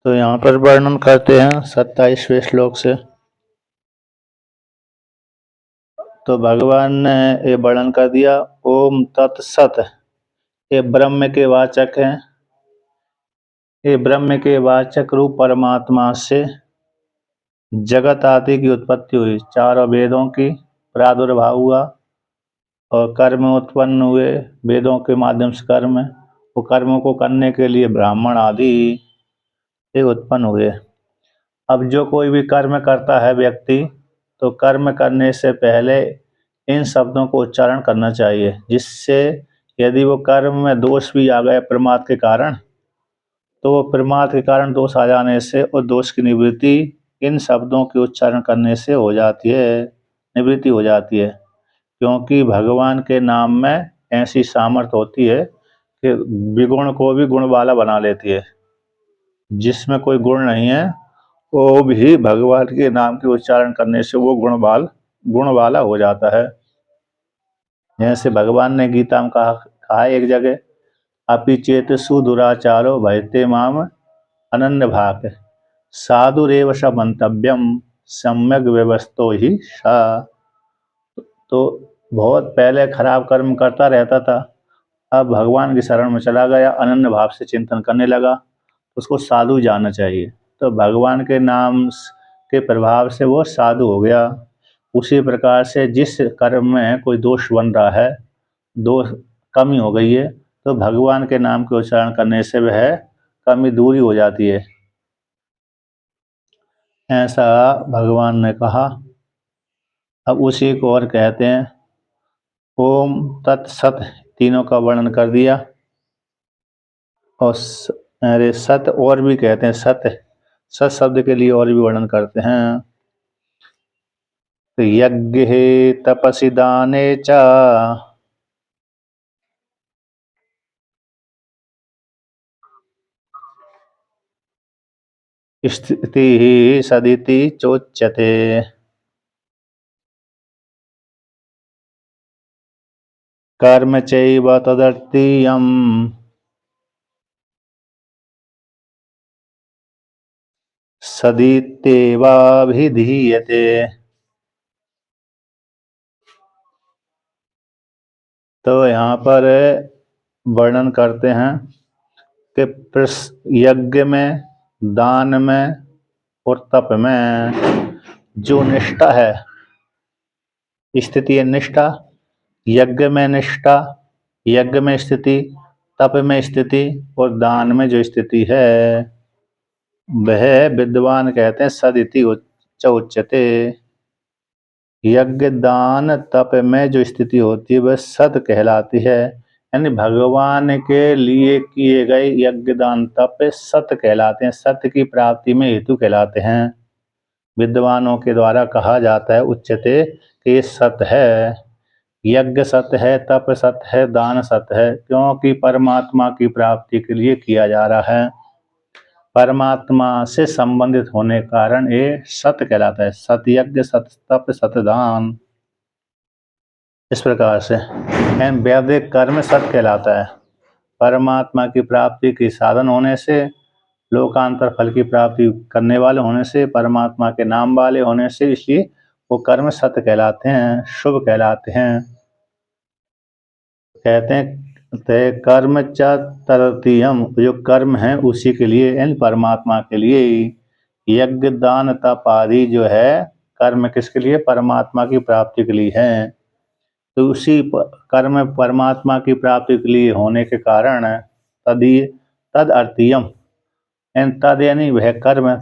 तो यहाँ पर वर्णन करते हैं 27वें श्लोक से। तो भगवान ने ये वर्णन कर दिया, ओम तत्सत। ये ब्रह्म के वाचक हैं। ये ब्रह्म के वाचक रूप परमात्मा से जगत आदि की उत्पत्ति हुई, चारों वेदों की प्रादुर्भाव हुआ और कर्म उत्पन्न हुए। वेदों के माध्यम से कर्म, वो कर्मों को करने के लिए ब्राह्मण आदि ये उत्पन्न हुए। अब जो कोई भी कर्म करता है व्यक्ति, तो कर्म करने से पहले इन शब्दों को उच्चारण करना चाहिए, जिससे यदि वो कर्म में दोष भी आ गए प्रमाद के कारण, तो वो प्रमाद के कारण दोष आ जाने से और दोष की निवृत्ति इन शब्दों के उच्चारण करने से हो जाती है, निवृत्ति हो जाती है। क्योंकि भगवान के नाम में ऐसी सामर्थ्य होती है कि विगुण को भी गुण वाला बना लेती है। जिसमें कोई गुण नहीं है वो भी भगवान के नाम के उच्चारण करने से वो गुण वाला हो जाता है। जैसे भगवान ने गीता में कहा है एक जगह, अपि चेत सुदुराचारो भयते माम अनन्य भाग साधुरेव स मंतव्यम सम्यक व्यवस्थो ही सा। तो बहुत पहले खराब कर्म करता रहता था, अब भगवान की शरण में चला गया, अनन्य भाव से चिंतन करने लगा, उसको साधु जाना चाहिए। तो भगवान के नाम के प्रभाव से वो साधु हो गया। उसी प्रकार से जिस कर्म में कोई दोष बन रहा है, दोष कमी हो गई है, तो भगवान के नाम के उच्चारण करने से वह कमी दूरी हो जाती है, ऐसा भगवान ने कहा। अब उसी को और कहते हैं, ओम तत्सत, तीनों का वर्णन कर दिया। और अरे सत और भी कहते हैं, सत शब्द के लिए और भी वर्णन करते हैं। तो यज्ञ तपसि दाने च स्थिति सदिति चोच्यते। कर्म चैव तदर्थीयम् सदित्येवाभिधीयते। तो यहाँ पर वर्णन करते हैं कि यज्ञ में, दान में और तप में जो निष्ठा है, स्थिति है निष्ठा, यज्ञ में निष्ठा, यज्ञ में स्थिति, तप में स्थिति और दान में जो स्थिति है, वह विद्वान कहते हैं सदिति उच्यते। यज्ञ दान तप में जो स्थिति होती है वह सद कहलाती है। यानी भगवान के लिए किए गए यज्ञ दान तप सत कहलाते हैं, सत्य की प्राप्ति में हेतु कहलाते हैं। विद्वानों के द्वारा कहा जाता है उच्यते कि ये सत है, यज्ञ सत है, तप सत है, दान सत है, क्योंकि परमात्मा की प्राप्ति के लिए किया जा रहा है। परमात्मा से संबंधित होने के कारण ये सत कहलाता है, सत यज्ञ, सत तप, सत दान। इस प्रकार से वैदिक कर्म सत कहलाता है। परमात्मा की प्राप्ति की साधन होने से, लोकांतर फल की प्राप्ति करने वाले होने से, परमात्मा के नाम वाले होने से, इसलिए वो कर्म सत्य कहलाते हैं, शुभ कहलाते हैं। कहते हैं ते कर्म च तृतीयम, जो कर्म है उसी के लिए, यानी परमात्मा के लिए। यज्ञ दान तप आदि जो है कर्म किसके लिए, परमात्मा की प्राप्ति के लिए है। तो उसी कर्म परमात्मा की प्राप्ति के लिए होने के कारण तद अर्थीयम, तद यानी वह कर्म,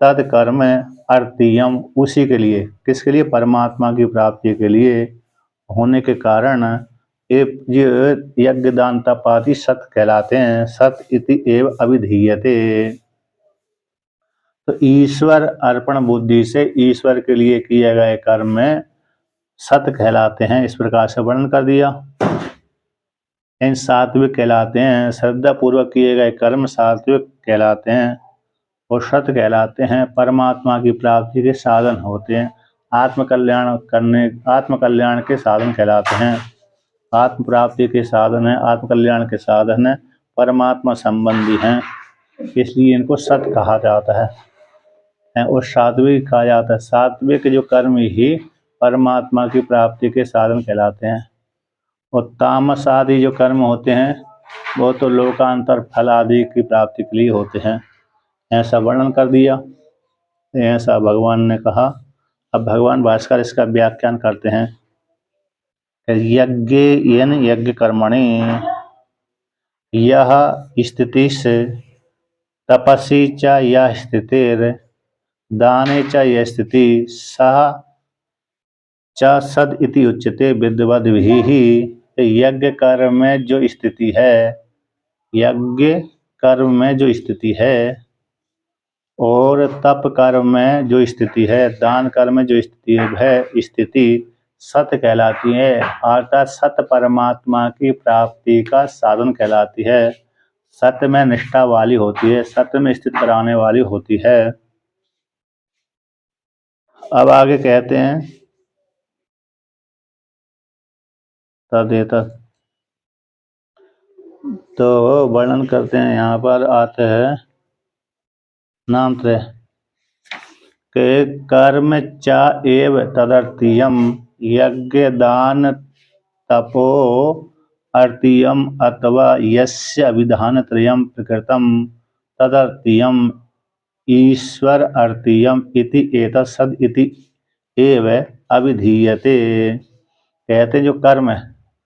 तद कर्म अर्थीयम उसी के लिए, किसके लिए, परमात्मा की प्राप्ति के लिए होने के कारण ये यज्ञ दान तप आदि सत कहलाते हैं। सत इति एव अभिधीयते। तो ईश्वर अर्पण बुद्धि से ईश्वर के लिए किए गए कर्म में सत कहलाते हैं। इस प्रकार से वर्णन कर दिया। इन सात्विक कहलाते हैं, श्रद्धा पूर्वक किए गए कर्म सात्विक कहलाते हैं और सत कहलाते हैं, परमात्मा की प्राप्ति के साधन होते हैं, आत्मकल्याण के साधन कहलाते हैं। आत्म प्राप्ति के साधन है, आत्मकल्याण के साधन है, परमात्मा संबंधी हैं। इसलिए इनको सत कहा जाता है और सात्विक कहा जाता है। सात्विक जो कर्म ही परमात्मा की प्राप्ति के साधन कहलाते हैं और तामस आदि जो कर्म होते हैं वो तो लोकांतर फल आदि की प्राप्ति के लिए होते हैं। ऐसा वर्णन कर दिया, ऐसा भगवान ने कहा। अब भगवान भास्कर इसका व्याख्यान करते हैं। यज्ञ येन यज्ञ कर्मणि यह स्थिति से तपसी च यह स्थितिर दाने च यह स्थिति सह च सद इति उच्यते विद्वद्भिः। यज्ञ कर्म में जो स्थिति है, यज्ञ कर्म में जो स्थिति है और तप कर्म में जो स्थिति है, दान कर्म में जो स्थिति है, स्थिति सत कहलाती है, अर्थात सत परमात्मा की प्राप्ति का साधन कहलाती है। सत्य में निष्ठा वाली होती है, सत्य में स्थित कराने वाली होती है। अब आगे कहते हैं तदेतत्, तो वर्णन करते हैं। यहाँ पर आते हैं नाम त्रय के कर्म च एव तदर्थीयम यज्ञ दान तपो अर्थीयम अथवा यस्य अभिधानत्रयं प्रकृतं तदर्थीयम ईश्वर अर्थीयम इति एतत् सद इति एव अभिधीयते। कहते जो कर्म है,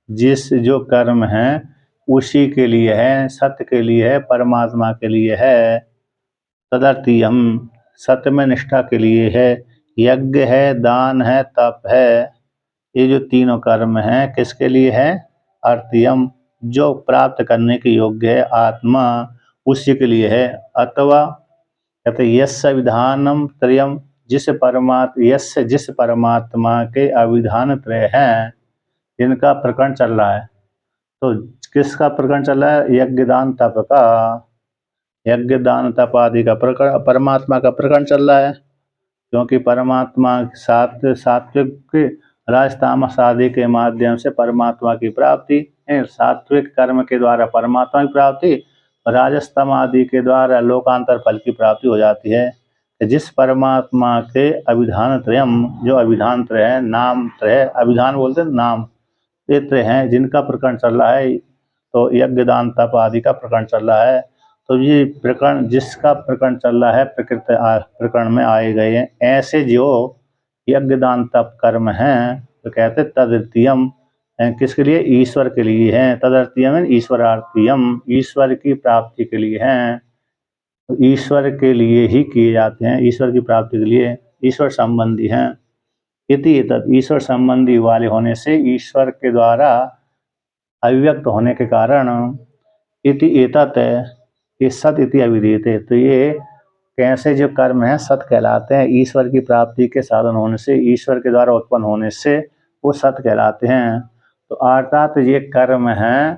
जिस जो कर्म है उसी के लिए है, सत्य के लिए है, परमात्मा के लिए है। तदर्थीयम सत्य में निष्ठा के लिए है, यज्ञ है, दान है, तप है, ये जो तीनों कर्म हैं किसके लिए है? अर्थीयम जो प्राप्त करने के योग्य है आत्मा उसी के लिए है। अथवा कहते यस्य विधानम त्रयम जिस परमात्मा के अविधान त्रय हैं, जिनका प्रकरण चल रहा है। तो किसका प्रकरण चल रहा है? यज्ञ दान तप का, यज्ञ दान तप आदि का प्रकरण, परमात्मा का प्रकरण चल रहा है। क्योंकि परमात्मा सात्विक राजतामस आदि के माध्यम से परमात्मा की प्राप्ति, सात्विक कर्म के द्वारा परमात्मा की प्राप्ति, राजस्तम आदि के द्वारा लोकांतर फल की प्राप्ति हो जाती है। जिस परमात्मा के अभिधान त्रयम, जो अभिधान त्रय है, नाम त्रय, अभिधान बोलते हैं नाम, ये त्रय हैं जिनका प्रकरण चल रहा है। तो यज्ञ दान तप आदि का प्रकरण चल रहा है। तो ये प्रकरण जिसका प्रकरण चल रहा है प्रकृत प्रकरण में आए गए हैं, ऐसे जो यज्ञ दान तप कर्म हैं तो कहते तदर्थीयम, किसके लिए? ईश्वर के लिए हैं। तदर्थीयम ईश्वरार्थीयम, ईश्वर की प्राप्ति के लिए हैं। तो ईश्वर के लिए ही किए जाते हैं, ईश्वर की प्राप्ति के लिए, ईश्वर संबंधी हैं। इति एतत्, ईश्वर संबंधी वाले होने से, ईश्वर के द्वारा अभिव्यक्त होने के कारण, इति एतत् ये सत इति अभिधीयते, तो ये कैसे जो कर्म है सत कहलाते हैं। ईश्वर की प्राप्ति के साधन होने से, ईश्वर के द्वारा उत्पन्न होने से वो सत कहलाते हैं। तो अर्थात ये कर्म हैं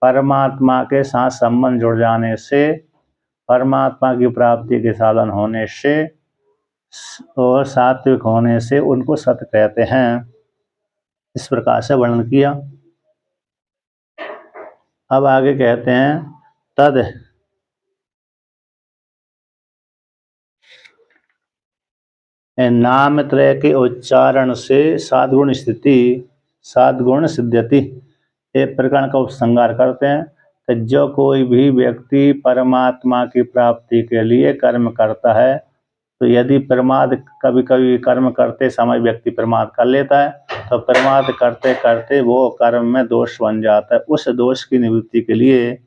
परमात्मा के साथ संबंध जुड़ जाने से, परमात्मा की प्राप्ति के साधन होने से और सात्विक होने से उनको सत कहते हैं। इस प्रकार से वर्णन किया। अब आगे कहते हैं तद नाम त्रय के उच्चारण से साधगुण स्थिति, साधगुण सिद्ध्यति, एक प्रकरण का उपसंहार करते हैं कि जो कोई भी व्यक्ति परमात्मा की प्राप्ति के लिए कर्म करता है, तो यदि प्रमाद, कभी कभी कर्म करते समय व्यक्ति प्रमाद कर लेता है, तो प्रमाद करते करते वो कर्म में दोष बन जाता है। उस दोष की निवृत्ति के लिए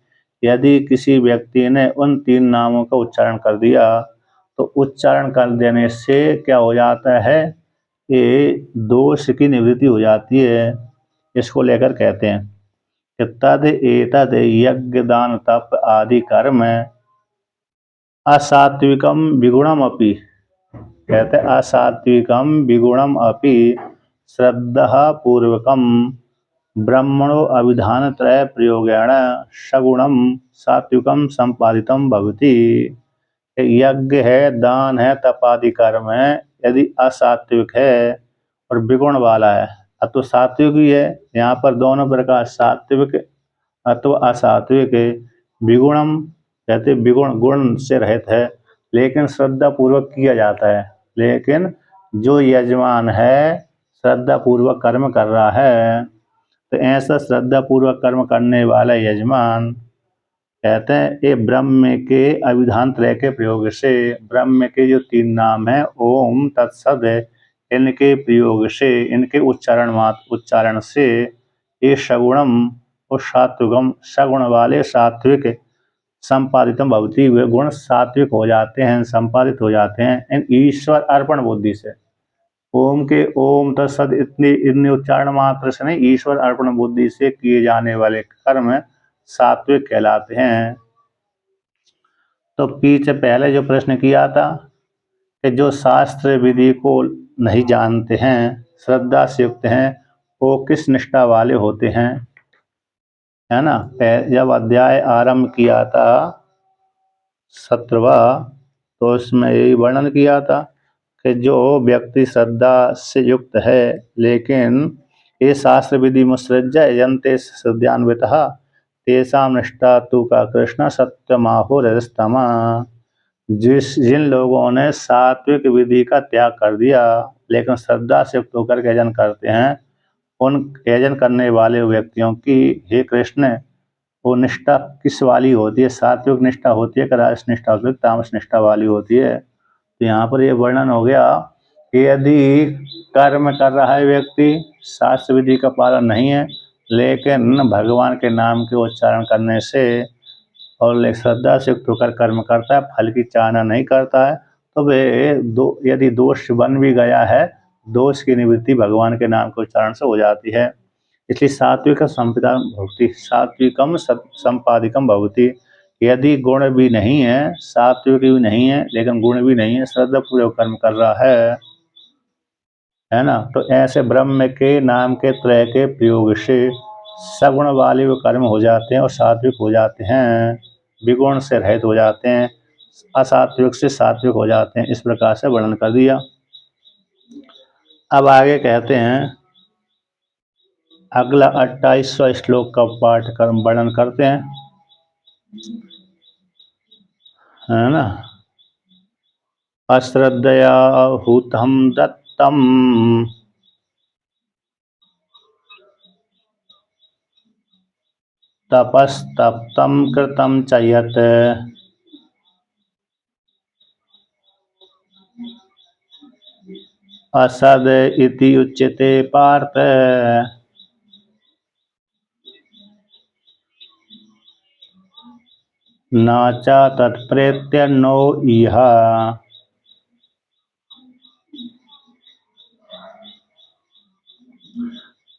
यदि किसी व्यक्ति ने उन 3 नामों का उच्चारण कर दिया, तो उच्चारण कर देने से क्या हो जाता है? ये दोष की निवृत्ति हो जाती है। इसको लेकर कहते हैं कि तद एतद यज्ञ दान तप आदि कर्म असात्विकम विगुणम अपि, कहते असात्विकम विगुणम अपि श्रद्धा पूर्वकम ब्रह्मणो अभिधान त्रय प्रयोगेण सगुणम सात्विकम संपादितम भवति। यज्ञ है, दान है, तप आदि कर्म है, यदि असात्विक है और विगुण वाला है, तो सात्विक ही है। यहाँ पर दोनों प्रकार सात्विक अथवा असात्विक, विगुणम कहते विगुण गुण से रहित है, लेकिन श्रद्धा पूर्वक किया जाता है। लेकिन जो यजमान है श्रद्धा पूर्वक कर्म कर रहा है, तो ऐसा श्रद्धा पूर्वक कर्म करने वाला यजमान कहते हैं ये ब्रह्म के अभिधान त्रय के प्रयोग से, ब्रह्म के जो 3 नाम है ओम तत्सद, इनके प्रयोग से, इनके उच्चारण से ये सगुणम और सात्विकम, सगुण वाले सात्विक संपादितम भवति, वे गुण सात्विक हो जाते हैं, संपादित हो जाते हैं इन ईश्वर अर्पण बुद्धि से। ओम के ओम तत्सद इतने उच्चारण मात्र से नहीं, ईश्वर अर्पण बुद्धि से किए जाने वाले कर्म सात्विक कहलाते हैं। तो पीछे पहले जो प्रश्न किया था कि जो शास्त्र विधि को नहीं जानते हैं, श्रद्धा से युक्त हैं, वो किस निष्ठा वाले होते हैं, है ना। जब अध्याय आरंभ किया था 17वां, तो उसमें यही वर्णन किया था कि जो व्यक्ति श्रद्धा से युक्त है, लेकिन ये शास्त्र विधि मुसृज्य यजन्ते श्रद्धान्वितः तेषां निष्ठा तु का कृष्ण सत्यमाहो रजस्तमा। जिन लोगों ने सात्विक विधि का त्याग कर दिया लेकिन श्रद्धा से युक्त होकर के यजन करते हैं, उन यजन करने वाले व्यक्तियों की हे कृष्ण वो निष्ठा किस वाली होती है, सात्विक निष्ठा होती है कि राजस निष्ठा होती है, तामस निष्ठा वाली होती है। तो यहाँ पर ये वर्णन हो गया कि यदि कर्म कर रहा है व्यक्ति, शास्त्र विधि का पालन नहीं है, लेकिन भगवान के नाम के उच्चारण करने से और श्रद्धा से युक्त होकर कर्म करता है, फल की चाहना नहीं करता है, तो वे यदि दोष बन भी गया है, दोष की निवृत्ति भगवान के नाम के उच्चारण से हो जाती है। इसलिए सात्विक संपदाम भवति, सात्विकम संपादिकम भवति। यदि गुण भी नहीं है, सात्विक भी नहीं है, लेकिन गुण भी नहीं है, श्रद्धा पूर्वक कर्म कर रहा है ना, तो ऐसे ब्रह्म के नाम के त्रय के प्रयोग से सगुण वाले वो कर्म हो जाते हैं और सात्विक हो जाते हैं, विगुण से रहित हो जाते हैं, असात्विक से सात्विक हो जाते हैं। इस प्रकार से वर्णन कर दिया। अब आगे कहते हैं, अगला 28वां श्लोक का पाठ कर्म वर्णन करते हैं, है ना। अश्रद्धया हुतं दत्तम तपस्तप्तं कृतं च यत् असद इति उच्यते पार्थ न च तत्प्रेत्य नो इह।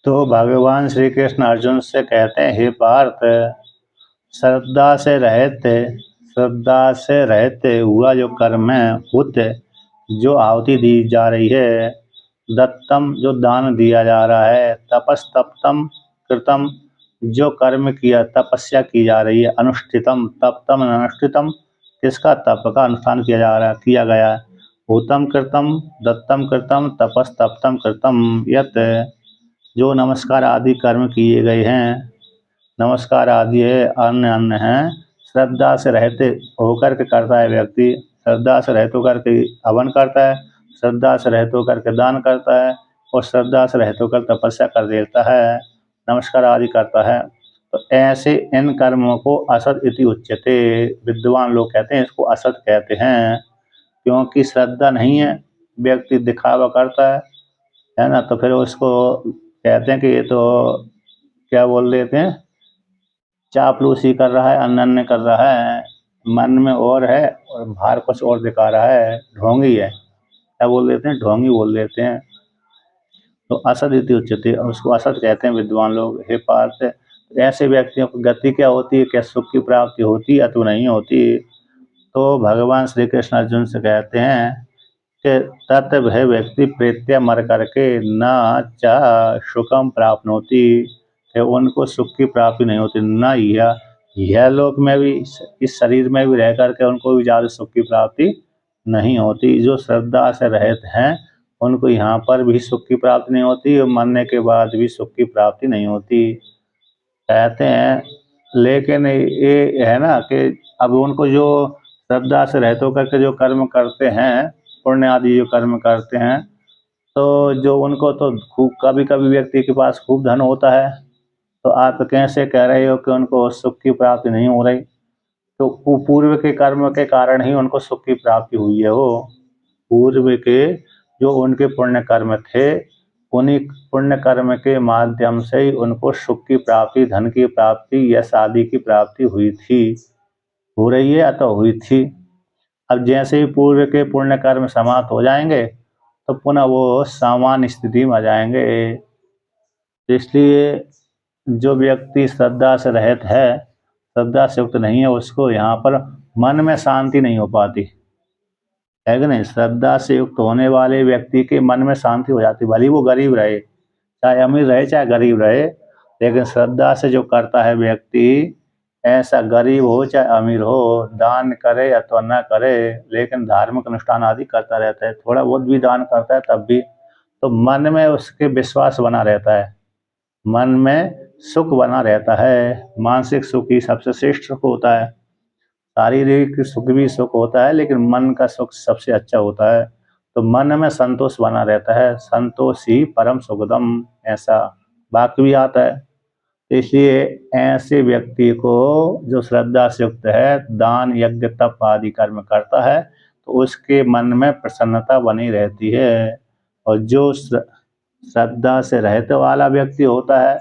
तो भगवान श्री कृष्ण अर्जुन से कहते हैं, हे पार्थ, श्रद्धा से रहते हुआ जो कर्म है, हुत जो आहुति दी जा रही है, दत्तम जो दान दिया जा रहा है, तपस्तप्तम कृतम जो कर्म किया तपस्या की जा रही है, अनुष्ठितम तप्तम अनुष्ठितम किसका तप का अनुष्ठान किया गया है, भूतम कृतम दत्तम कृतम तपस्तप्तम कृतम यत जो नमस्कार आदि कर्म किए गए हैं, नमस्कार आदि है, अन्य हैं, श्रद्धा से रहते होकर के करता है व्यक्ति, श्रद्धा से रहते होकर के हवन करता है, श्रद्धा से रहते होकर के दान करता है और श्रद्धा से रहते होकर तपस्या कर देता है, नमस्कार आदि करता है, तो ऐसे इन कर्मों को असत इति उच्यते। विद्वान लोग कहते हैं इसको असत कहते हैं, क्योंकि श्रद्धा नहीं है, व्यक्ति दिखावा करता है ना, तो फिर उसको कहते हैं कि ये तो क्या बोल देते हैं, चापलूसी कर रहा है, अनन्य कर रहा है, मन में और है और बाहर कुछ और दिखा रहा है, ढोंगी है, क्या बोल देते हैं, ढोंगी बोल देते हैं। तो असद इति उच्यते, उसको असद कहते हैं विद्वान लोग। हे पार्थ, ऐसे व्यक्तियों को गति क्या होती है, क्या सुख की प्राप्ति होती है अथवा नहीं होती। तो भगवान श्री कृष्ण अर्जुन से कहते हैं कि तत् वह व्यक्ति प्रेत्य मर करके न चा सुखम प्राप्त होती, उनको सुख की प्राप्ति नहीं होती, न यह लोक में भी, इस शरीर में भी रह करके उनको भी ज़्यादा सुख की प्राप्ति नहीं होती। जो श्रद्धा से रहित हैं उनको यहाँ पर भी सुख की प्राप्ति नहीं होती और मरने के बाद भी सुख की प्राप्ति नहीं होती। कहते हैं लेकिन ये है ना कि अब उनको जो श्रद्धा से रहित होकर के जो कर्म करते हैं, पुण्य आदि जो कर्म करते हैं, तो जो उनको तो खूब कभी कभी व्यक्ति के पास खूब धन होता है, तो आप कैसे कह रहे हो कि उनको सुख की प्राप्ति नहीं हो रही? तो पूर्व के कर्म के कारण ही उनको सुख की प्राप्ति हुई है। वो पूर्व के जो उनके पुण्य कर्म थे, उन्हीं पुण्य कर्म के माध्यम से ही उनको सुख की प्राप्ति, धन की प्राप्ति, यश आदि की प्राप्ति हुई थी, हो रही है या तो हुई थी। अब जैसे ही पूर्व के पुण्य कर्म समाप्त हो जाएंगे तो पुनः वो सामान्य स्थिति में आ जाएंगे। इसलिए जो व्यक्ति श्रद्धा से रहित है, श्रद्धा से युक्त नहीं है, उसको यहाँ पर मन में शांति नहीं हो पाती है कि नहीं। श्रद्धा से युक्त होने वाले व्यक्ति के मन में शांति हो जाती, भले वो गरीब रहे, चाहे अमीर रहे चाहे गरीब रहे, लेकिन श्रद्धा से जो करता है व्यक्ति, ऐसा गरीब हो चाहे अमीर हो, दान करे या तो न करे, लेकिन धार्मिक अनुष्ठान आदि करता रहता है, थोड़ा बहुत भी दान करता है तब भी, तो मन में उसके विश्वास बना रहता है, मन में सुख बना रहता है। मानसिक सुख ही सबसे श्रेष्ठ सुख होता है, शारीरिक सुख भी सुख होता है, लेकिन मन का सुख सबसे अच्छा होता है। तो मन में संतोष बना रहता है, संतोष ही परम सुखदम, ऐसा वाक्य भी आता है। इसलिए ऐसे व्यक्ति को जो श्रद्धा से युक्त है, दान यज्ञ तप आदि कर्म करता है, तो उसके मन में प्रसन्नता बनी रहती है। और जो श्रद्धा से रहते वाला व्यक्ति होता है,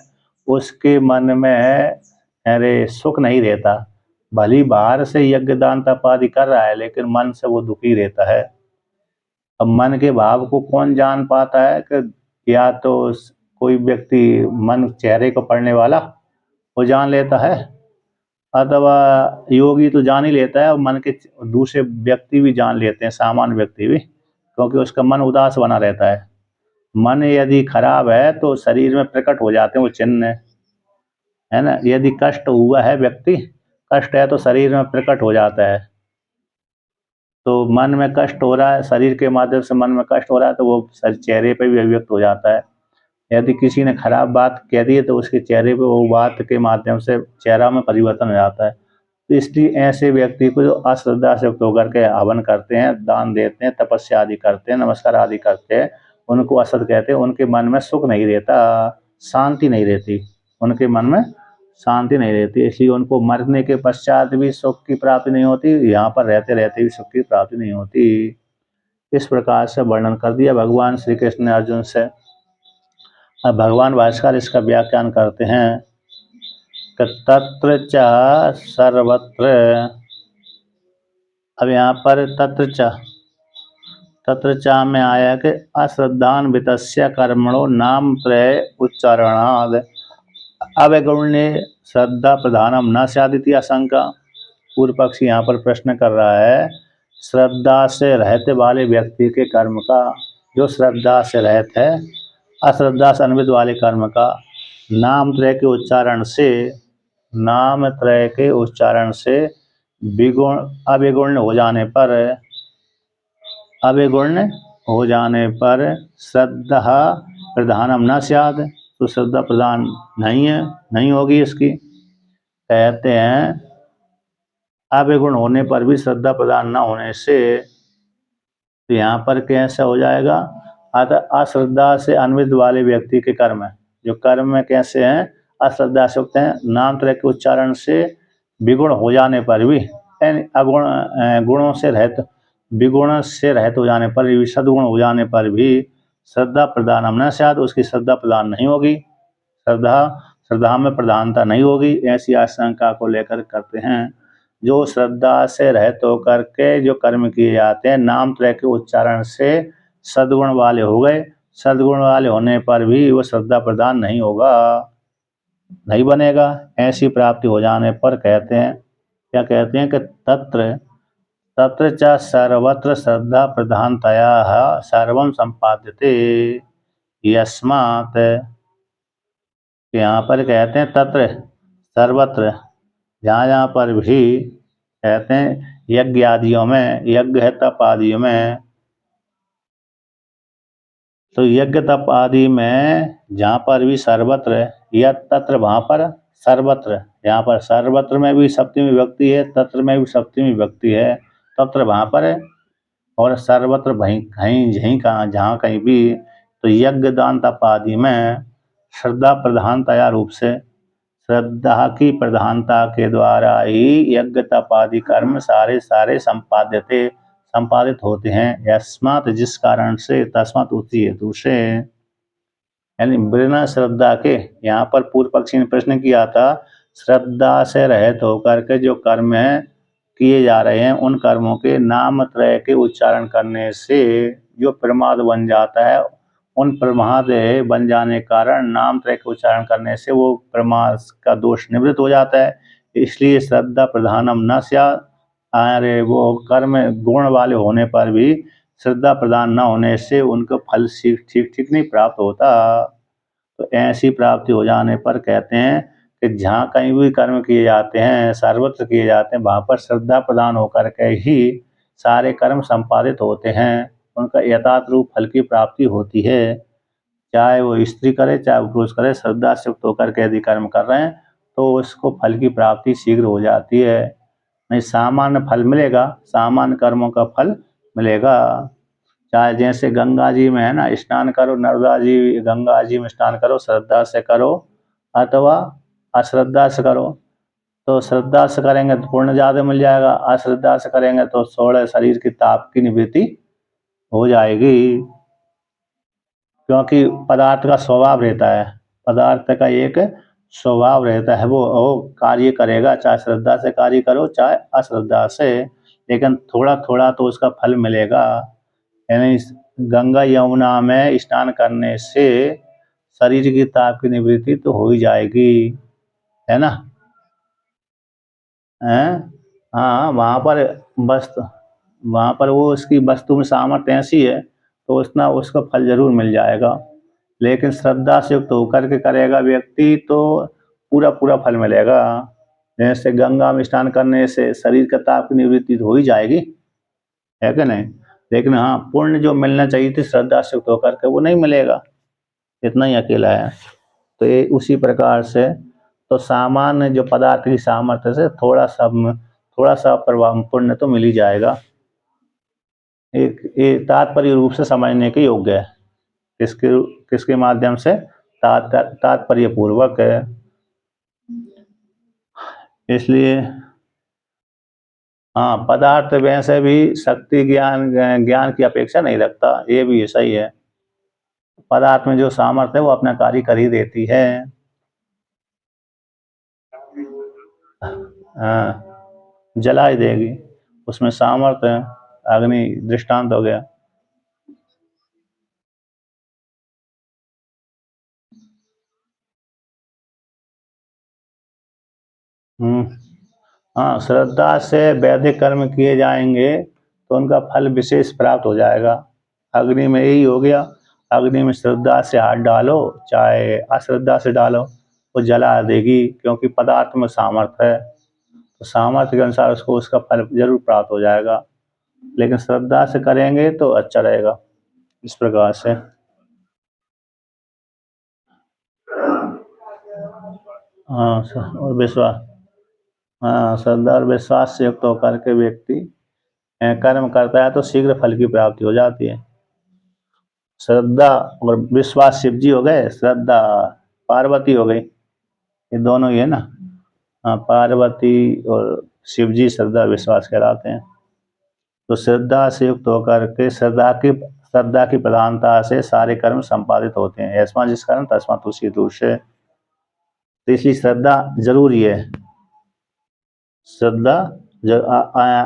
उसके मन में अरे सुख नहीं रहता, भली बाहर से यज्ञ दान तप आदि कर रहा है, लेकिन मन से वो दुखी रहता है। अब मन के भाव को कौन जान पाता है कि या तो कोई व्यक्ति मन चेहरे को पढ़ने वाला वो जान लेता है, अथवा योगी तो जान ही लेता है, और मन के दूसरे व्यक्ति भी जान लेते हैं, सामान्य व्यक्ति भी, क्योंकि उसका मन उदास बना रहता है। मन यदि खराब है तो शरीर में प्रकट हो जाते हैं वो चिन्ह, है ना। यदि कष्ट हुआ है, व्यक्ति कष्ट है तो शरीर में प्रकट हो जाता है। तो मन में कष्ट हो रहा है, शरीर के माध्यम से मन में कष्ट हो रहा है, तो वो चेहरे पे भी अभिव्यक्त हो जाता है। यदि किसी ने खराब बात कह दी है तो उसके चेहरे पे वो बात के माध्यम से चेहरा में परिवर्तन हो जाता है। तो इसलिए ऐसे व्यक्ति को जो अश्रद्धा से युक्त होकर के हवन करते हैं, दान देते हैं, तपस्या आदि करते हैं, नमस्कार आदि करते हैं, उनको असत कहते हैं। उनके मन में सुख नहीं रहता, शांति नहीं रहती, उनके मन में शांति नहीं रहती। इसलिए उनको मरने के पश्चात भी सुख की प्राप्ति नहीं होती, यहाँ पर रहते रहते भी सुख की प्राप्ति नहीं होती। इस प्रकार से वर्णन कर दिया भगवान श्री कृष्ण ने अर्जुन से। अब भगवान भाष्यकार इसका व्याख्यान करते हैं कि तत्र च सर्वत्र, अब यहाँ पर तत्र च में आया कि अश्रद्धान्वितस्य कर्मणो नाम त्रय उच्चारणाद अवगुण्ये श्रद्धा प्रधानम न स्यादिति आशंका। पूर्व पक्षी यहाँ पर प्रश्न कर रहा है, श्रद्धा से रहते वाले व्यक्ति के कर्म का, जो श्रद्धा से रहत है, अश्रद्धा से अन्वित वाले कर्म का, नाम त्रय के उच्चारण से, नाम त्रय के उच्चारण से विगुण अविगुण्य हो जाने पर, अविगुण्य हो जाने पर श्रद्धा प्रधानम न स्याद, तो श्रद्धा प्रधान नहीं है, नहीं होगी इसकी। कहते हैं अविगुण होने पर भी श्रद्धा प्रदान न होने से, तो यहाँ पर कैसा हो जाएगा, अतः अश्रद्धा से अन्वित वाले व्यक्ति के कर्म है, जो कर्म में कैसे हैं, अश्रद्धा से युक्त हैं, नाम त्रय के उच्चारण से विगुण हो जाने पर भी, अगुण गुणों से रहित, विगुण से रहित हो जाने पर भी, सद्गुण हो जाने पर भी श्रद्धा प्रदान न शायद, उसकी श्रद्धा प्रदान नहीं होगी, श्रद्धा में प्रधानता नहीं होगी, ऐसी आशंका को लेकर करते हैं। जो श्रद्धा से रहित होकर के जो कर्म किए जाते हैं, नाम त्रय के उच्चारण से सद्गुण वाले हो गए, सद्गुण वाले होने पर भी वो श्रद्धा प्रदान नहीं होगा, नहीं बनेगा। ऐसी प्राप्ति हो जाने पर कहते हैं, क्या कहते हैं कि तत्र तत्र च सर्वत्र श्रद्धा प्रधानतया सर्वं संपाद्यते यस्मात्। यहाँ पर कहते हैं तत्र सर्वत्र, जहाँ जहाँ पर भी कहते हैं यज्ञ आदियों में, यज्ञ है तप आदियों में, तो यज्ञ तप आदि में जहाँ पर भी सर्वत्र या तत्र, वहाँ पर सर्वत्र, यहाँ पर सर्वत्र में भी सप्तमी विभक्ति है, तत्र में भी सप्तमी विभक्ति है, तत्र वहाँ पर है और सर्वत्र वहीं कहीं यहीं कहाँ जहाँ कहीं भी। तो यज्ञ दान तप आदि में श्रद्धा प्रधानतया रूप से, श्रद्धा की प्रधानता के द्वारा ही यज्ञ तप आदि कर्म सारे सारे संपादित होते हैं। यस्मात् जिस कारण से, तस्मात् उसी हेतु से, यानी बिना श्रद्धा के, यहाँ पर पूर्व पक्षी ने प्रश्न किया था श्रद्धा से रहित होकर के जो कर्म है किए जा रहे हैं, उन कर्मों के नाम त्रय के उच्चारण करने से जो प्रमाद बन जाता है, उन प्रमाद बन जाने के कारण नाम त्रय के उच्चारण करने से वो प्रमाद का दोष निवृत्त हो जाता है। इसलिए श्रद्धा प्रधानम न स्यात्, अरे वो कर्म गुण वाले होने पर भी श्रद्धा प्रदान न होने से उनको फल ठीक ठीक नहीं प्राप्त होता। तो ऐसी प्राप्ति हो जाने पर कहते हैं कि जहाँ कहीं भी कर्म किए जाते हैं, सर्वत्र किए जाते हैं, वहाँ पर श्रद्धा प्रदान होकर के ही सारे कर्म संपादित होते हैं, उनका यथार्थ रूप फल की प्राप्ति होती है। चाहे वो स्त्री करे चाहे वो पुरुष करे, श्रद्धा से युक्त होकर के यदि कर्म कर रहे हैं तो उसको फल की प्राप्ति शीघ्र हो जाती है। नहीं सामान्य फल मिलेगा, सामान्य कर्मों का फल मिलेगा। चाहे जैसे गंगा जी में है ना, स्नान करो, नर्मदा जी गंगा जी में स्नान करो, श्रद्धा से करो अथवा अश्रद्धा से करो। तो श्रद्धा से करेंगे तो पुण्य ज़्यादा मिल जाएगा, अश्रद्धा से करेंगे तो थोड़े शरीर की ताप की निवृत्ति हो जाएगी, क्योंकि पदार्थ का स्वभाव रहता है, पदार्थ का एक स्वभाव रहता है, वो कार्य करेगा, चाहे श्रद्धा से कार्य करो चाहे अश्रद्धा से, लेकिन थोड़ा थोड़ा तो उसका फल मिलेगा। यानी गंगा यमुना में स्नान करने से शरीर की ताप की निवृत्ति तो हो ही जाएगी, है ना। हैं हाँ, वहाँ पर वो उसकी वस्तु में सामर्थ्य ऐसी है तो उतना उसका फल जरूर मिल जाएगा। लेकिन श्रद्धा से युक्त होकर के करेगा व्यक्ति तो पूरा पूरा फल मिलेगा। जैसे गंगा में स्नान करने से शरीर का ताप की निवृत्ति तो हो ही जाएगी, है कि नहीं। लेकिन हाँ, पुण्य जो मिलना चाहिए थी श्रद्धा से युक्त होकर के वो नहीं मिलेगा, इतना ही अकेला है। तो ये उसी प्रकार से तो सामान्य जो पदार्थ की सामर्थ्य से थोड़ा सा प्रभाव पुण्य तो मिल ही जाएगा। एक तात्पर्य रूप से समझने के योग्य है, किसके माध्यम से, तात्पर्य पूर्वक है। इसलिए हाँ, पदार्थ वैसे भी शक्ति ज्ञान की अपेक्षा नहीं रखता, ये भी सही है। पदार्थ में जो सामर्थ्य है वो अपना कार्य कर ही देती है। हाँ, जला ही देगी, उसमें सामर्थ्य है, अग्नि दृष्टांत हो गया। हाँ, श्रद्धा से वैदिक कर्म किए जाएंगे तो उनका फल विशेष प्राप्त हो जाएगा। अग्नि में यही हो गया, अग्नि में श्रद्धा से हाथ डालो चाहे अश्रद्धा से डालो, वो जला देगी, क्योंकि पदार्थ में सामर्थ्य है, तो सामर्थ्य के अनुसार उसको उसका फल जरूर प्राप्त हो जाएगा। लेकिन श्रद्धा से करेंगे तो अच्छा रहेगा, इस प्रकार से। हाँ, और विश्वास, हाँ, श्रद्धा और विश्वास से युक्त होकर के व्यक्ति कर्म करता है तो शीघ्र फल की प्राप्ति हो जाती है। श्रद्धा और विश्वास शिव जी हो गए, श्रद्धा पार्वती हो गई, ये दोनों ही है ना। हाँ, पार्वती और शिव जी श्रद्धा विश्वास कहलाते हैं। तो श्रद्धा से युक्त होकर के श्रद्धा की प्रधानता से सारे कर्म संपादित होते हैं। ऐसा जिस कारण तस्मात् उसी दूसरे, तो इसलिए श्रद्धा जरूरी है। श्रद्धा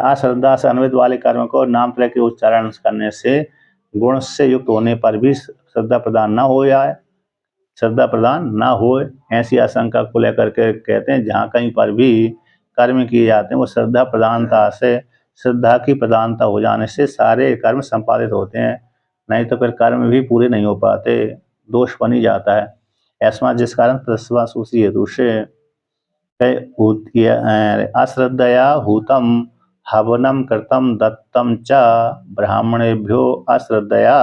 अश्रद्धा से अन्वित वाले कर्म को नाम त्रय के उच्चारण करने से गुण से युक्त होने पर भी श्रद्धा प्रदान न हो जाए, श्रद्धा प्रदान ना हो, ऐसी आशंका को लेकर के कहते हैं जहाँ कहीं पर भी कर्म किए जाते हैं वो श्रद्धा की प्रधानता हो जाने से सारे कर्म संपादित होते हैं, नहीं तो फिर कर्म भी पूरे नहीं हो पाते, दोष बन ही जाता है। ऐसा जिस कारण तस्मात् उसी हेतु से अश्रद्धया हुतम हवनम कृतम दत्तम च ब्राह्मणेभ्यो अश्रद्धया,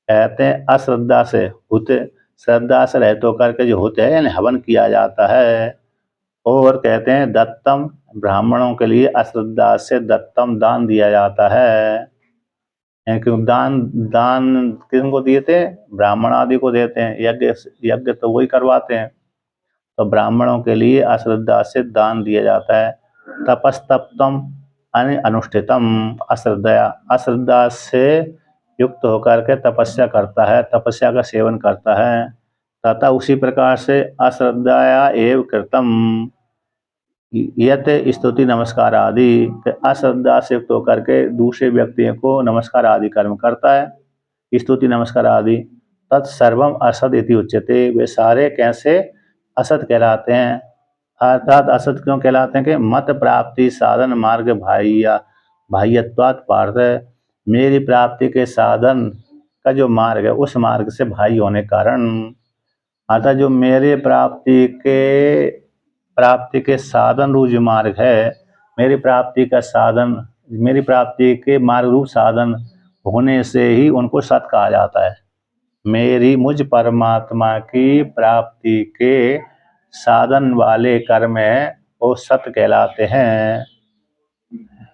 कहते हैं अश्रद्धा से हुत श्रद्धा से रहित होकर के जो होते हैं यानी हवन किया जाता है। और कहते हैं दत्तम, ब्राह्मणों के लिए अश्रद्धा से दत्तम दान दिया जाता है। क्योंकि दान दान किनको दिए थे? ब्राह्मण आदि को देते हैं। यज्ञ यज्ञ तो वही करवाते हैं, तो ब्राह्मणों के लिए अश्रद्धा से दान दिया जाता है। तपस्तप्तम यानी अनुष्ठितम अश्रद्धया, अश्रद्धा से युक्त होकर के तपस्या करता है, तपस्या का सेवन करता है। तथा उसी प्रकार से अश्रद्धया एव कृतम यत स्तुति नमस्कार आदि, अश्रद्धा से युक्त होकर के दूसरे व्यक्तियों को नमस्कार आदि कर्म करता है, स्तुति नमस्कार आदि। तत्सर्वम असद इति उच्यते, वे सारे कैसे असत कहलाते हैं। अर्थात असत क्यों कहलाते हैं कि मत प्राप्ति साधन मार्ग भाइयत्वात् पार्थ, मेरी प्राप्ति के साधन का जो मार्ग है उस मार्ग से भाई होने कारण, अर्थात जो मेरे प्राप्ति के साधन रूप जो मार्ग है, मेरी प्राप्ति का साधन, मेरी प्राप्ति के मार्ग रूप साधन होने से ही उनको सत कहा जाता है। मेरी मुझ परमात्मा की प्राप्ति के साधन वाले कर्म है वो सत कहलाते हैं,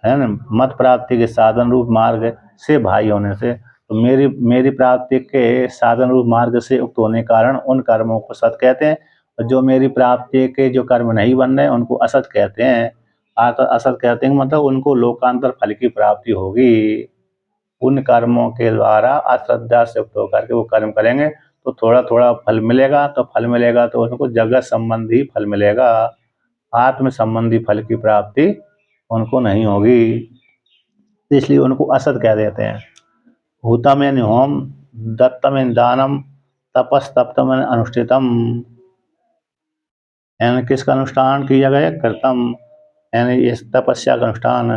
है ना। मत प्राप्ति के साधन रूप मार्ग से भाई होने से, तो मेरी प्राप्ति के साधन रूप मार्ग से युक्त होने कारण उन कर्मों को सत कहते हैं, और जो मेरी प्राप्ति के जो कर्म नहीं बन रहे उनको असत कहते हैं। असत कहते हैं मतलब उनको लोकांतर फल की प्राप्ति होगी। उन कर्मों के द्वारा अश्रद्धा से युक्त होकर के वो कर्म करेंगे तो थोड़ा थोड़ा फल मिलेगा, तो फल मिलेगा तो उनको जगत संबंधी फल मिलेगा, आत्म संबंधी फल की प्राप्ति उनको नहीं होगी, इसलिए उनको असत कह देते हैं। हुतम यानी होम, दत्तम यानी दानम, तपस्तप्तम यानी अनुष्ठितम, यानी किसका अनुष्ठान किया गया? कृतम यानी इस तपस्या का अनुष्ठान।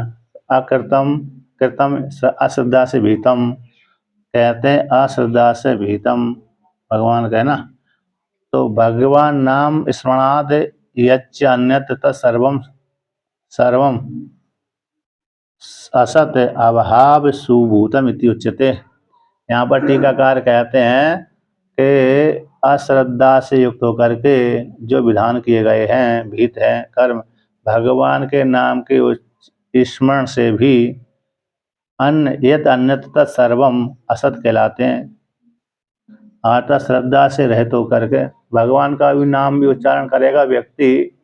अकृतम, कृतम अश्रद्धा से भीतम, कहते हैं अश्रद्धा से भीतम भगवान का है ना। तो भगवान नाम स्मरणाद यच्च अन्यत्र सर्वम सर्वम असत अभाव सुभूतम इति उच्यते। यहाँ पर टीकाकार कहते हैं कि अश्रद्धा से युक्त होकर के जो विधान किए गए हैं, भीत हैं कर्म, भगवान के नाम के स्मरण से भी अन्य यत अन्यत्र सर्वम असत कहलाते हैं। अर्थात श्रद्धा से रहित होकर के भगवान का भी नाम भी उच्चारण करेगा व्यक्ति,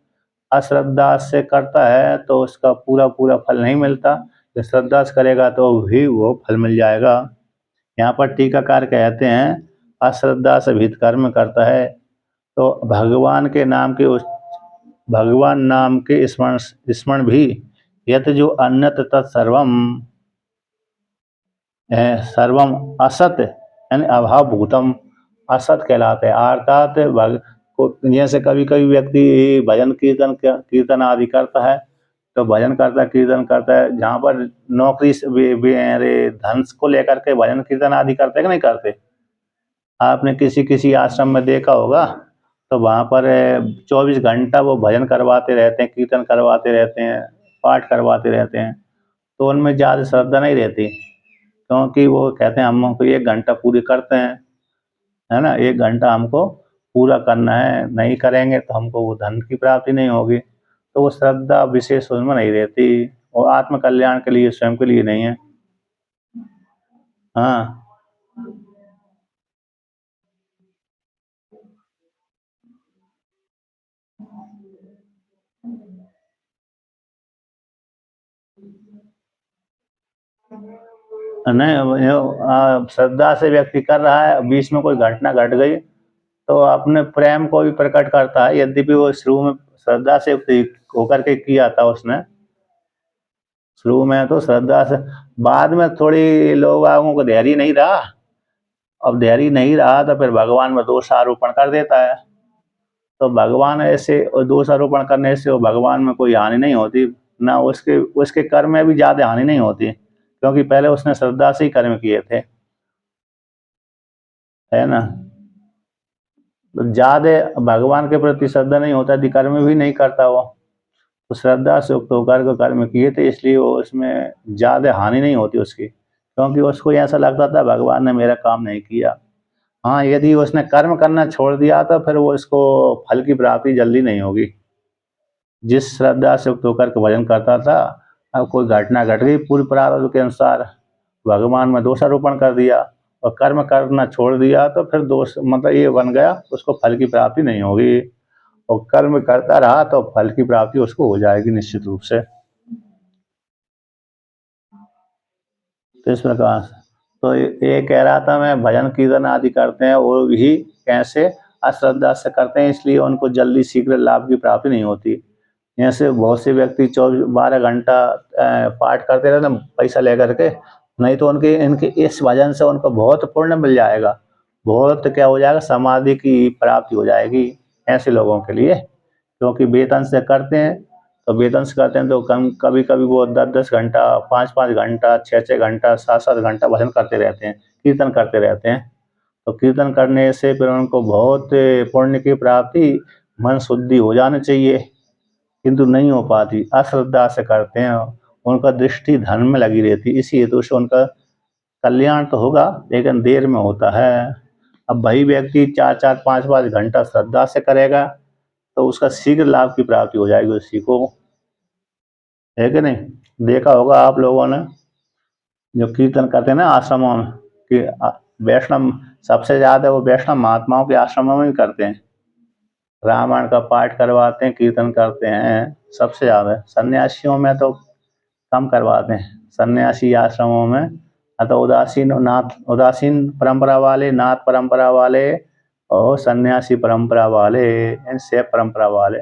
अश्रद्धा से करता है तो उसका पूरा पूरा फल नहीं मिलता, तो श्रद्धा से करेगा तो भी वो फल मिल जाएगा। यहाँ पर टीकाकार कहते हैं अश्रद्धा से भीत कर्म करता है तो भगवान नाम के स्मरण भी यत जो अन्यत्र तत्सर्वम सर्वम असत यानी अभाव भूतम असत कहलाते हैं। अर्थात जैसे कभी कभी व्यक्ति भजन कीर्तन आदि करता है, तो भजन करता है कीर्तन करता है, जहाँ पर नौकरी से धन को लेकर के भजन कीर्तन आदि करते हैं कि नहीं करते। आपने किसी किसी आश्रम में देखा होगा, तो वहाँ पर 24 घंटा वो भजन करवाते रहते हैं, कीर्तन करवाते रहते हैं, पाठ करवाते रहते हैं, तो उनमें ज़्यादा श्रद्धा नहीं रहती, क्योंकि वो कहते हैं हमको 1 घंटा पूरी करते हैं, है ना, 1 घंटा हमको पूरा करना है, नहीं करेंगे तो हमको वो धन की प्राप्ति नहीं होगी, तो वो श्रद्धा विशेष उसमें नहीं रहती, वो आत्म कल्याण के लिए, स्वयं के लिए नहीं है। हाँ नहीं, श्रद्धा से व्यक्ति कर रहा है, बीच में कोई घटना घट गई तो अपने प्रेम को भी प्रकट करता है, यद्यपि वो शुरू में श्रद्धा से होकर के किया था उसने, शुरू में तो श्रद्धा से, बाद में थोड़ी लोगों को धैर्य नहीं रहा, अब धैर्य नहीं रहा तो फिर भगवान में दोष आरोपण कर देता है, तो भगवान ऐसे दोष आरोपण करने से वो भगवान में कोई हानि नहीं होती, ना उसके उसके कर्म में भी ज़्यादा हानि नहीं होती, क्योंकि पहले उसने श्रद्धा से ही कर्म किए थे, है ना। तो ज़्यादा भगवान के प्रति श्रद्धा नहीं होता यदि कर्म भी नहीं करता वो, तो श्रद्धा से युक्त होकर के कर्म किए थे, इसलिए वो उसमें ज़्यादा हानि नहीं होती उसकी, क्योंकि उसको ऐसा लगता था भगवान ने मेरा काम नहीं किया। हाँ, यदि उसने कर्म करना छोड़ दिया तो फिर वो इसको फल की प्राप्ति जल्दी नहीं होगी। जिस श्रद्धा से युक्त होकर के भजन करता था, अब कोई घटना घट गई पूर्व प्रारब्ध के अनुसार, भगवान में दोषारोपण कर दिया और कर्म करना छोड़ दिया तो फिर दोष मतलब ये बन गया, उसको फल की प्राप्ति नहीं होगी। और कर्म करता रहा तो फल की प्राप्ति उसको हो जाएगी निश्चित रूप से। तो इस प्रकार से तो ये कह रहा था मैं भजन कीर्तन आदि करते हैं वो भी कैसे अश्रद्धा से करते हैं, इसलिए उनको जल्दी शीघ्र लाभ की प्राप्ति नहीं होती। ऐसे बहुत से व्यक्ति 12 घंटा पाठ करते रहते हैं पैसा लेकर के, नहीं तो उनके इनके इस भजन से उनको बहुत पुण्य मिल जाएगा, बहुत क्या हो जाएगा, समाधि की प्राप्ति हो जाएगी ऐसे लोगों के लिए। क्योंकि वेतन से करते हैं, तो वेतन से करते हैं तो कम कभी कभी वो 10-10 घंटा, 5-5 घंटा, 6-6 घंटा, 7-7 घंटा भजन करते रहते हैं, कीर्तन करते रहते हैं। तो कीर्तन करने से फिर उनको बहुत पुण्य की प्राप्ति, मन शुद्धि हो जानी चाहिए, किंतु नहीं हो पाती, अश्रद्धा से करते हैं। उनका दृष्टि धन में लगी रहती, इसी हेतु से उनका कल्याण तो होगा लेकिन देर में होता है। अब वही व्यक्ति 4-4, 5-5 घंटा श्रद्धा से करेगा तो उसका शीघ्र लाभ की प्राप्ति हो जाएगी उसी को, है कि नहीं। देखा होगा आप लोगों ने जो कीर्तन करते हैं ना आश्रमों में, कि वैष्णव सबसे ज्यादा वो वैष्णव महात्माओं के आश्रमों में भी करते हैं, रामायण का पाठ करवाते हैं, कीर्तन करते हैं सबसे ज्यादा। सन्यासियों में तो कम करवाते हैं, सन्यासी आश्रमों में तो उदासीन परंपरा वाले, नाथ परंपरा वाले और सन्यासी परंपरा वाले, इन सेव परंपरा वाले,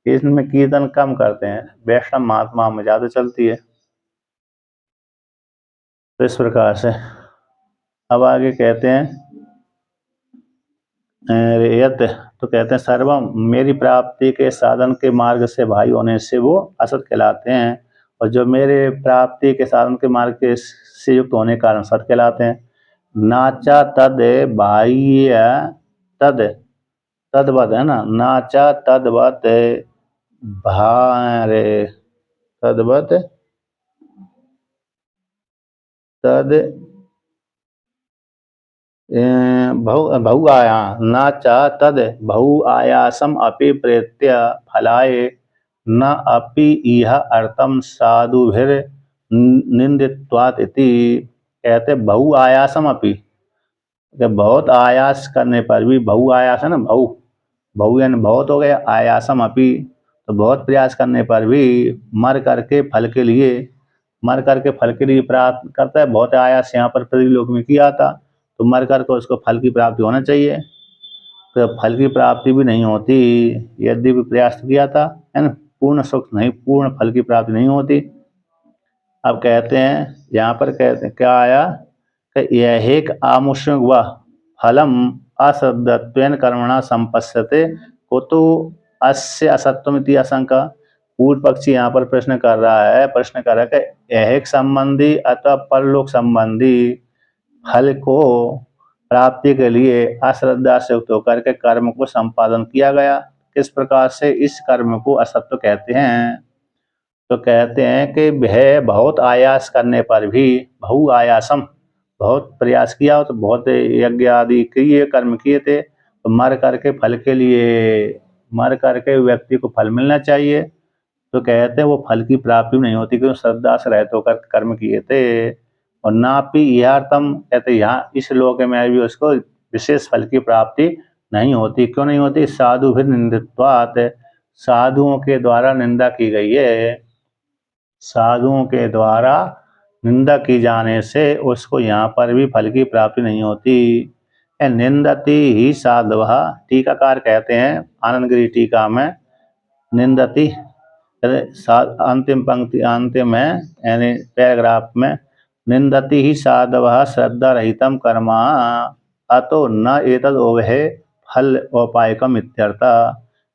इसमें कीर्तन कम करते हैं, वैष्णव महात्मा में ज्यादा चलती है। तो इस प्रकार से अब आगे कहते हैं यत, तो कहते हैं सर्वम, मेरी प्राप्ति के साधन के मार्ग से भाई होने से वो असत कहलाते हैं, और जो मेरे प्राप्ति के साधन के मार्ग के से युक्त होने के कारण सत कहलाते हैं। नाचा तद बाह्य तद तदवत है ना, नाचा तदवत भारे तदवत तद बहु आया न च तद बहु आयासम अपि प्रेत्य फलाय न अपि इह अर्थम साधुभिर निंदित्वात् इति। कहते बहु आयासम अपि, बहुत आयास करने पर भी, बहु आयास है ना, बहु बहु यानी बहुत हो गया, आयासम अपि तो बहुत प्रयास करने पर भी, मर करके फल के लिए, मर करके फल के लिए प्राप्त करता है। बहुत आयास यहाँ पर पृथ्वीलोक में किया था तो मर करके उसको फल की प्राप्ति होना चाहिए, तो फल की प्राप्ति भी नहीं होती, यदि भी प्रयास किया था, है ना, पूर्ण सुख नहीं, पूर्ण फल की प्राप्ति नहीं होती। अब कहते हैं यहाँ पर, कहते हैं क्या आया कि यह एक आमुष्मिक व फलम अश्रद्धत्वेन कर्मणा संपश्यते कुतो अस्य असत्वमिति आशंका। पूर्व पक्षी यहाँ पर प्रश्न कर रहा है, कि ऐहिक संबंधी अथवा परलोक संबंधी फल को प्राप्ति के लिए अश्रद्धा से युक्त होकर के कर्म को संपादन किया गया, किस प्रकार से इस कर्म को असत्व कहते हैं। तो कहते हैं कि वह बहुत आयास करने पर भी, बहु आयासम, बहुत प्रयास किया तो बहुत यज्ञ आदि किए, कर्म किए थे, तो मर करके फल के लिए, मर करके व्यक्ति को फल मिलना चाहिए, तो कहते हैं वो फल की प्राप्ति नहीं होती क्योंकि श्रद्धा से रहते होकर कर्म किए थे। और नापि यहार्थम, कहते यहाँ इस लोक में भी उसको विशेष फल की प्राप्ति नहीं होती। क्यों नहीं होती? साधु भी निंदित्वात्, साधुओं के द्वारा निंदा की गई है, साधुओं के द्वारा निंदा की जाने से उसको यहाँ पर भी फल की प्राप्ति नहीं होती। निंदती ही साधव, टीकाकार कहते हैं आनंदगिरी टीका में, निंदती अंतिम पंक्ति, अंतिम है यानी पैराग्राफ में, निंदति ही साधव श्रद्धा रहितम कर्मा अतो न एतद ओवहे फल औपायकम इत्यर्थ।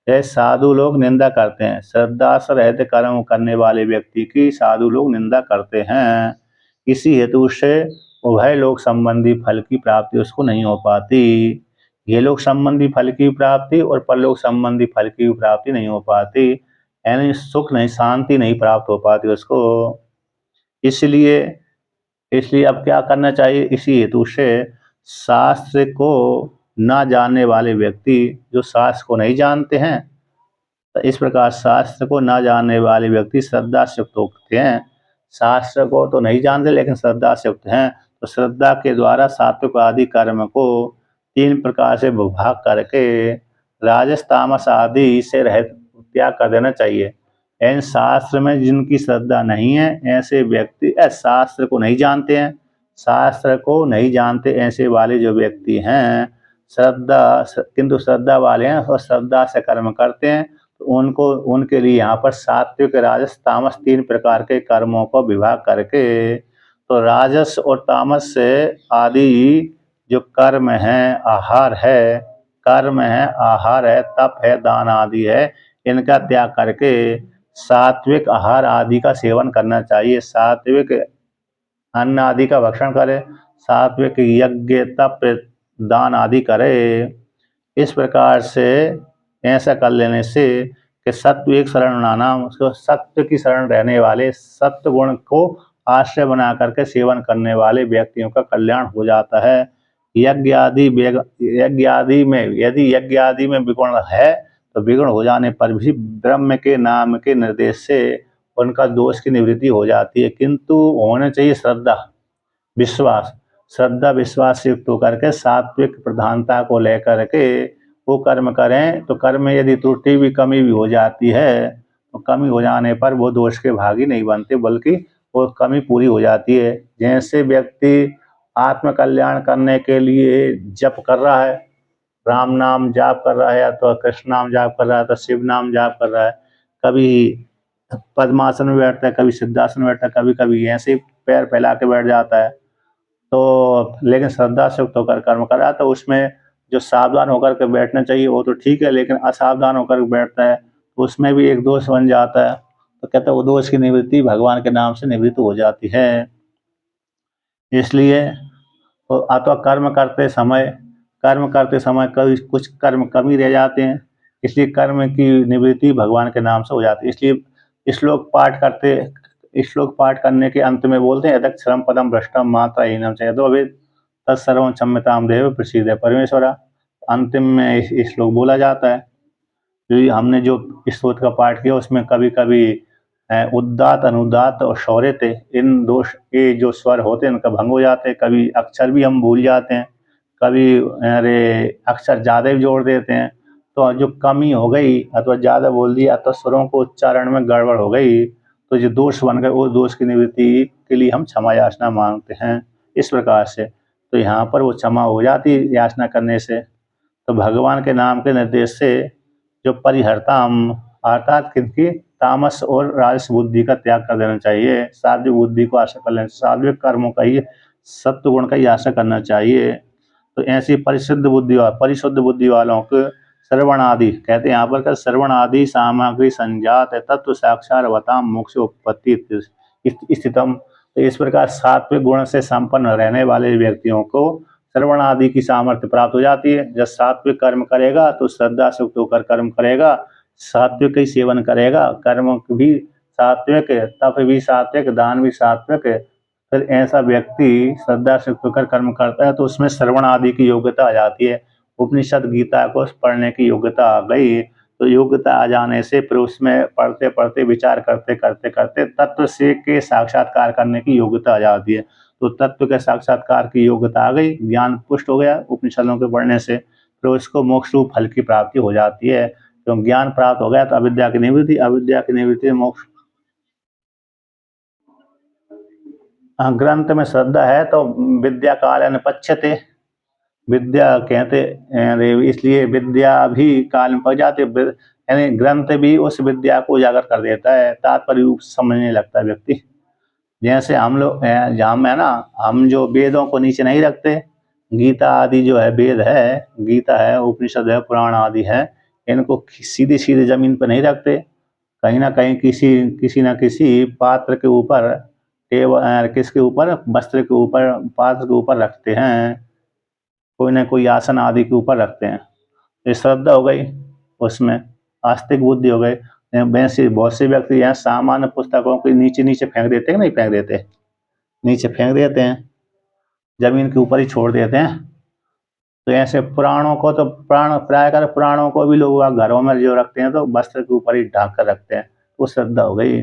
ये साधु लोग निंदा करते हैं, श्रद्धा से रहित कर्म करने वाले व्यक्ति की साधु लोग निंदा करते हैं, इसी हेतु से उभय लोक संबंधी फल की प्राप्ति उसको नहीं हो पाती। ये लोक संबंधी फल की प्राप्ति और परलोक संबंधी फल की प्राप्ति नहीं हो पाती, यानी सुख नहीं, शांति नहीं प्राप्त हो पाती उसको। इसलिए इसलिए अब क्या करना चाहिए, इसी हेतु से शास्त्र को ना जानने वाले व्यक्ति जो शास्त्र को नहीं जानते हैं, तो इस प्रकार शास्त्र को ना जानने वाले व्यक्ति श्रद्धा से युक्त होते हैं। शास्त्र को तो नहीं जानते लेकिन श्रद्धा से युक्त हैं, तो श्रद्धा के द्वारा सात्विक आदि कर्म को 3 प्रकार से विभाग करके राजस तामस आदि से रहित त्याग कर देना चाहिए। इन शास्त्र में जिनकी श्रद्धा नहीं है, ऐसे व्यक्ति शास्त्र को नहीं जानते हैं, शास्त्र को नहीं जानते ऐसे वाले जो व्यक्ति हैं, किंतु श्रद्धा वाले हैं और श्रद्धा से कर्म करते हैं, तो उनके लिए यहाँ पर सात्विक राजस तामस 3 प्रकार के कर्मों को विभाग करके, तो राजस और तामस से आदि जो कर्म है, आहार है, तप है, दान आदि है, इनका त्याग करके सात्विक आहार आदि का सेवन करना चाहिए। सात्विक अन्न आदि का भक्षण करे, सात्विक यज्ञ तप दान आदि करे। इस प्रकार से ऐसा कर लेने से कि सत्व एक शरण नाम, उसको सत्य की शरण रहने वाले, सत्य गुण को आश्रय बना करके सेवन करने वाले व्यक्तियों का कल्याण हो जाता है। यज्ञ आदि में यदि यज्ञ आदि में विगुण है, तो विगुण हो जाने पर भी ब्रह्म के नाम के निर्देश से उनका दोष की निवृत्ति हो जाती है, किंतु होने चाहिए श्रद्धा विश्वास से युक्त होकर के सात्विक प्रधानता को लेकर के वो कर्म करें। तो कर्म में यदि त्रुटि भी कमी भी हो जाती है, तो कमी हो जाने पर वो दोष के भागी नहीं बनते, बल्कि वो कमी पूरी हो जाती है। जैसे व्यक्ति आत्म कल्याण करने के लिए जप कर रहा है, राम नाम जाप कर रहा है, या तो कृष्ण नाम जाप कर रहा है, तो शिव नाम जाप कर रहा है, कभी पद्मासन में बैठता है, कभी सिद्धासन में बैठता है, कभी कभी ऐसे पैर फैला के बैठ जाता है, तो लेकिन श्रद्धा से युक्त होकर कर्म कर रहा है, तो उसमें जो सावधान होकर के बैठना चाहिए वो तो ठीक है, लेकिन असावधान होकर बैठता है तो उसमें भी एक दोष बन जाता है। तो कहते हैं वो दोष की निवृत्ति भगवान के नाम से निवृत्त हो जाती है। इसलिए तो अथवा कर्म करते समय कभी कुछ कर्म कमी रह जाते हैं, इसलिए कर्म की निवृत्ति भगवान के नाम से हो जाती है। इसलिए श्लोक पाठ करने के अंत में बोलते हैं, यदक्षरम पदम भ्रष्टम मात्राहीनम च यदोवेद तत्सर्वं क्षम्यतां देव प्रसीद परमेश्वरा। अंतिम में इस श्लोक बोला जाता है। तो हमने जो स्तोत्र का पाठ किया उसमें कभी कभी उदात्त अनुदात्त और शौर्यत इन दोष के जो स्वर होते हैं उनका भंग हो जाते हैं। कभी अक्षर भी हम भूल जाते हैं, कभी अक्षर ज़्यादा भी जोड़ देते हैं, तो जो कमी हो गई अथवा ज़्यादा बोल दिया अथवा स्वरों को उच्चारण में गड़बड़ हो गई, तो जो दोष बन गए वो दोष की निवृत्ति के लिए हम क्षमा याचना मांगते हैं। इस प्रकार से तो यहाँ पर वो क्षमा हो जाती है याचना करने से। तो भगवान के नाम के निर्देश से जो परिहर्ताम अर्थात किनकी तामस और राजस बुद्धि का त्याग कर देना चाहिए, सात्विक बुद्धि को आश्रय कर लेना, सात्विक कर्मों का ही सत्व गुण का ही आश्रय करना चाहिए। तो ऐसी परिशुद्ध बुद्धि वालों को श्रवण आदि कहते हैं, यहाँ पर श्रवण आदि सामग्री संजात तत्व साक्षात्वताम मोक्ष उत्पत्ति स्थितम। तो इस प्रकार सात्विक गुण से संपन्न रहने वाले व्यक्तियों को श्रवण आदि की सामर्थ्य प्राप्त हो जाती है। जब सात्विक कर्म करेगा तो श्रद्धा से युक्त होकर कर्म करेगा, सात्विक ही सेवन करेगा, कर्म भी सात्विक, तप भी सात्विक, दान भी सात्विक। फिर ऐसा व्यक्ति श्रद्धा से युक्त होकर कर्म करता है तो उसमें श्रवण आदि की योग्यता आ जाती है। उपनिषद गीता को पढ़ने की योग्यता आ गई, तो योग्यता आ जाने से फिर उसमें पढ़ते पढ़ते विचार करते करते करते तत्व से के साक्षात्कार करने की योग्यता आ जाती है। तो तत्व के साक्षात्कार की योग्यता आ गई, ज्ञान पुष्ट हो गया उपनिषदों के पढ़ने से, फिर उसको मोक्ष रूप फल की प्राप्ति हो जाती है। तो ज्ञान प्राप्त हो गया तो अविद्या की निवृत्ति मोक्ष। ग्रंथ में श्रद्धा है तो विद्या काल पश्यते, विद्या कहते इसलिए विद्या भी काल में पहुंच जाती है, यानी ग्रंथ भी उस विद्या को उजागर कर देता है, तात्पर्य रूप समझने लगता है व्यक्ति। जैसे हम लोग हम है ना, हम जो वेदों को नीचे नहीं रखते, गीता आदि जो है वेद है, गीता है, उपनिषद है, पुराण आदि है, इनको सीधे सीधे जमीन पर नहीं रखते, कहीं ना कहीं किसी न किसी पात्र के ऊपर, टेबल किसके ऊपर, वस्त्र के ऊपर, पात्र के ऊपर रखते हैं, कोई ना कोई आसन आदि के ऊपर रखते हैं। ये श्रद्धा हो गई, उसमें आस्तिक बुद्धि हो गई। वैसे बहुत से व्यक्ति यहाँ सामान्य पुस्तकों को नीचे फेंक देते हैं, नहीं फेंक देते, नीचे फेंक देते हैं, जमीन के ऊपर ही छोड़ देते हैं, तो ऐसे पुराणों को तो प्राय कर पुराणों को भी लोग घरों में जो रखते हैं तो वस्त्र के ऊपर ही ढाक कर रखते हैं, वो श्रद्धा हो गई।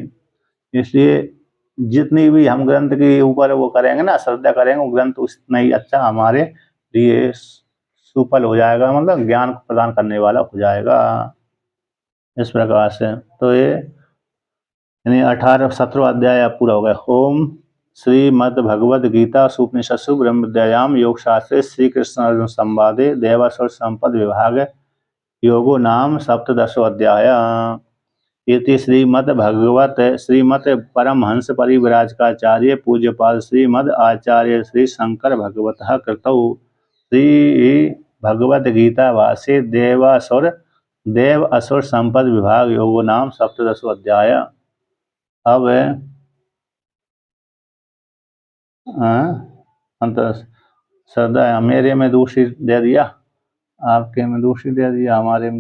इसलिए जितनी भी हम ग्रंथ के ऊपर वो करेंगे ना, श्रद्धा करेंगे, वो ग्रंथ उतना ही अच्छा हमारे लिए सुफल हो जाएगा, मतलब ज्ञान प्रदान करने वाला हो जाएगा। इस प्रकार से तो ये यानी 17वां अध्याय अब पूरा हो गया। ओम श्रीमद् भगवद गीता उपनिषत्सु ब्रह्म विद्यायाम योग शास्त्रे श्री कृष्ण अर्जुन संवादे देवासुर संपद विभाग योगो नाम सप्तदशो अध्याय। इति श्रीमद्भगवत श्रीमत् परमहंस परिव्राजकाचार्य पूज्यपाद श्रीमद् आचार्य श्री शंकर भगवतः कृतौ श्री भगवद गीता भाष्ये देव असुर संपद विभाग योगो नाम सप्तदशो अध्याय। अब अंत श्रद्धा मेरे में दूसरी दे दिया, आपके में दूसरी दे दिया, हमारे में